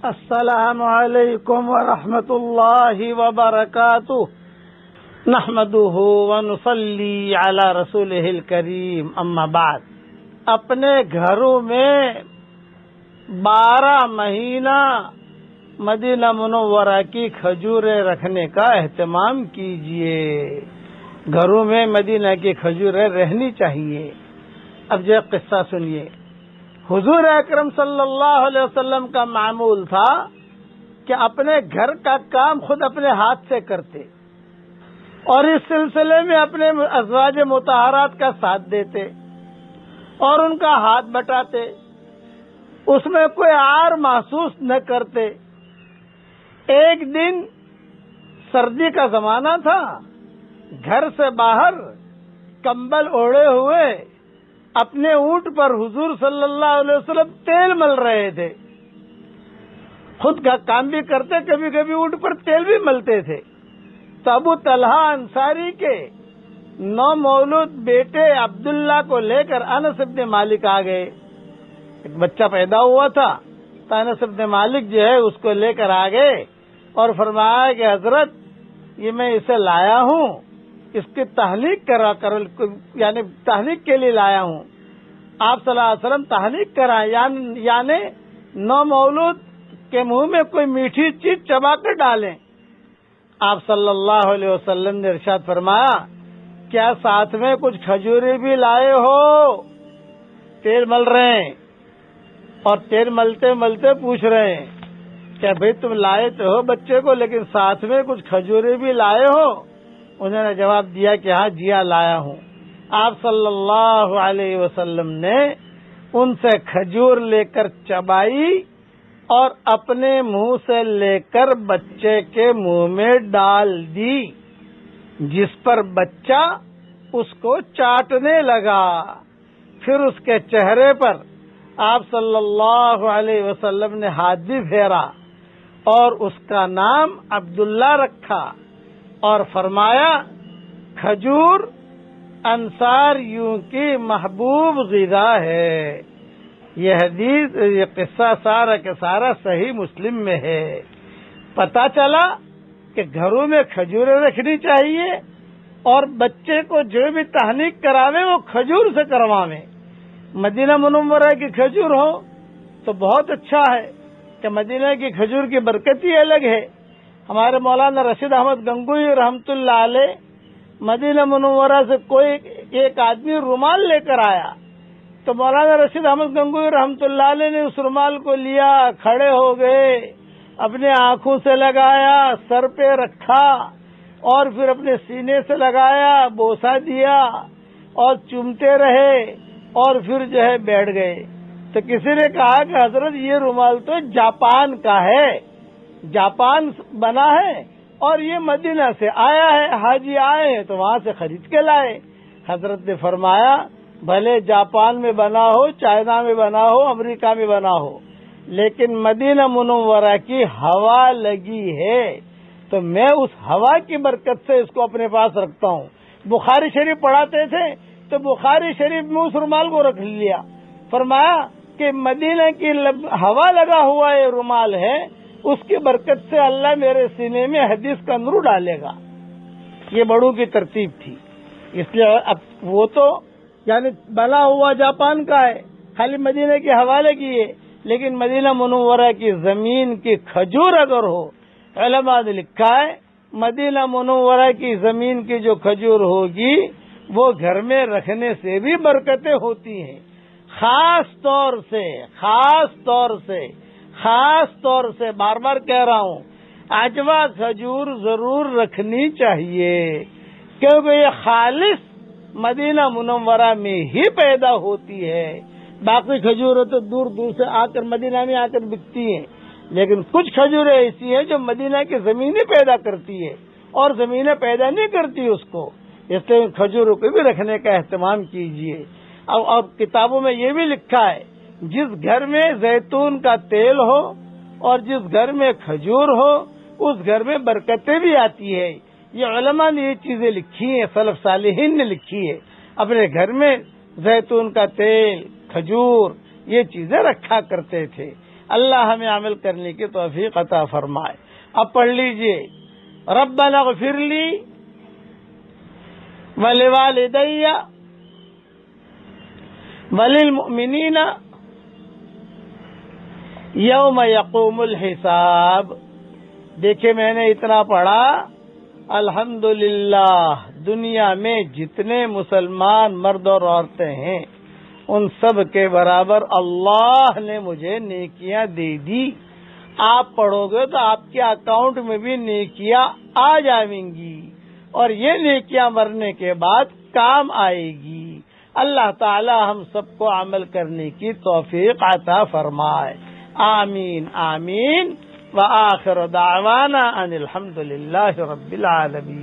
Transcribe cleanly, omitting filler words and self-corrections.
السلام علیکم ورحمۃ اللہ وبرکاتہ نحمده ونصلی علی رسولہ الکریم اما بعد. اپنے گھروں میں 12 مہینہ مدینہ منورہ کی کھجوریں رکھنے کا اہتمام کیجیے. گھروں میں مدینہ کی کھجوریں رہنی چاہیے. اب جو قصہ سنیے. حضور اکرم صلی اللہ علیہ وسلم کا معمول تھا کہ اپنے گھر کا کام خود اپنے ہاتھ سے کرتے اور اس سلسلے میں اپنے ازواج مطہرات کا ساتھ دیتے اور ان کا ہاتھ بٹاتے. اس میں کوئی عار محسوس نہ کرتے. ایک دن سردی کا زمانہ تھا. گھر سے باہر کمبل اوڑھے ہوئے اپنے اونٹ پر حضور صلی اللہ علیہ وسلم تیل مل رہے تھے. خود کا کام بھی کرتے, کبھی کبھی اونٹ پر تیل بھی ملتے تھے. تو ابو طلحہ انصاری کے نومولود بیٹے عبداللہ کو لے کر انس بن مالک آ گئے. ایک بچہ پیدا ہوا تھا تو انس بن مالک جو ہے اس کو لے کر آ گئے اور فرمایا کہ حضرت یہ میں اسے لایا ہوں, اس کی تحلیق یعنی تحلیق کے لیے لایا ہوں. آپ صلی اللہ علیہ وسلم تحلیق کرائیں, یعنی نومولود کے منہ میں کوئی میٹھی چیز چبا کر ڈالیں. آپ صلی اللہ علیہ وسلم نے ارشاد فرمایا کیا ساتھ میں کچھ کھجورے بھی لائے ہو؟ تیل مل رہے ہیں اور تیل ملتے ملتے پوچھ رہے ہیں کیا بھئی تم لائے تو ہو بچے کو, لیکن ساتھ میں کچھ کھجورے بھی لائے ہو؟ انہوں نے جواب دیا کہ ہاں جی ہاں لایا ہوں. آپ صلی اللہ علیہ وسلم نے ان سے کھجور لے کر چبائی اور اپنے منہ سے لے کر بچے کے منہ میں ڈال دی, جس پر بچہ اس کو چاٹنے لگا. پھر اس کے چہرے پر آپ صلی اللہ علیہ وسلم نے ہاتھ بھی پھیرا اور اس کا نام عبداللہ رکھا اور فرمایا کھجور انصاریوں کی محبوب غذا ہے. یہ قصہ سارا کے سارا صحیح مسلم میں ہے. پتہ چلا کہ گھروں میں کھجوریں رکھنی چاہیے اور بچے کو جو بھی تحلیق کراوے وہ کھجور سے کرواویں. مدینہ منورہ کی کھجور ہو تو بہت اچھا ہے کہ مدینہ کی کھجور کی برکت ہی الگ ہے. ہمارے مولانا رشید احمد گنگوئی رحمۃ اللہ علیہ مدینہ منورہ سے کوئی ایک آدمی رومال لے کر آیا تو مولانا رشید احمد گنگوئی رحمۃ اللہ علیہ نے اس رومال کو لیا, کھڑے ہو گئے, اپنے آنکھوں سے لگایا, سر پہ رکھا اور پھر اپنے سینے سے لگایا, بوسہ دیا اور چومتے رہے اور پھر جو ہے بیٹھ گئے. تو کسی نے کہا کہ حضرت یہ رومال تو جاپان کا ہے, جاپان بنا ہے اور یہ مدینہ سے آیا ہے, حاجی آئے ہیں تو وہاں سے خرید کے لائے. حضرت نے فرمایا بھلے جاپان میں بنا ہو, چائنا میں بنا ہو, امریکہ میں بنا ہو, لیکن مدینہ منورہ کی ہوا لگی ہے تو میں اس ہوا کی برکت سے اس کو اپنے پاس رکھتا ہوں. بخاری شریف پڑھاتے تھے تو بخاری شریف میں اس رومال کو رکھ لیا. فرمایا کہ مدینہ کی ہوا لگا ہوا یہ رومال ہے, اس کی برکت سے اللہ میرے سینے میں حدیث کا نور ڈالے گا. یہ بڑوں کی ترتیب تھی. اس لیے اب وہ تو یعنی بنا ہوا جاپان کا ہے, خالی مدینہ کے حوالے کی ہے, لیکن مدینہ منورہ کی زمین کی کھجور اگر ہو, علماء نے لکھا ہے مدینہ منورہ کی زمین کی جو کھجور ہوگی وہ گھر میں رکھنے سے بھی برکتیں ہوتی ہیں. خاص طور سے بار بار کہہ رہا ہوں عجوا کھجور ضرور رکھنی چاہیے, کیونکہ یہ خالص مدینہ منورہ میں ہی پیدا ہوتی ہے. باقی کھجوریں تو دور دور سے آ کر مدینہ میں آ کر بکتی ہیں, لیکن کچھ کھجوریں ایسی ہیں جو مدینہ کی زمینیں پیدا کرتی ہے اور زمینیں پیدا نہیں کرتی اس کو. اس لیے کھجوروں کو بھی رکھنے کا اہتمام کیجیے. اور کتابوں میں یہ بھی لکھا ہے جس گھر میں زیتون کا تیل ہو اور جس گھر میں کھجور ہو اس گھر میں برکتیں بھی آتی ہے. یہ علماء نے یہ چیزیں لکھی ہیں, سلف صالحین نے لکھی ہے. اپنے گھر میں زیتون کا تیل, کھجور, یہ چیزیں رکھا کرتے تھے. اللہ ہمیں عمل کرنے کی توفیق عطا فرمائے. اب پڑھ لیجئے ربنا اغفر لی ولوالدی وللمؤمنین یوم یقوم الحساب. دیکھیں میں نے اتنا پڑھا، الحمدللہ دنیا میں جتنے مسلمان مرد اور عورتیں ہیں ان سب کے برابر اللہ نے مجھے نیکیاں دے دی. آپ پڑھو گے تو آپ کے اکاؤنٹ میں بھی نیکیاں آ جائیں گی اور یہ نیکیاں مرنے کے بعد کام آئے گی. اللہ تعالی ہم سب کو عمل کرنے کی توفیق عطا فرمائے. آمین آمین. وآخر دعوانا ان الحمد للہ رب العالمین.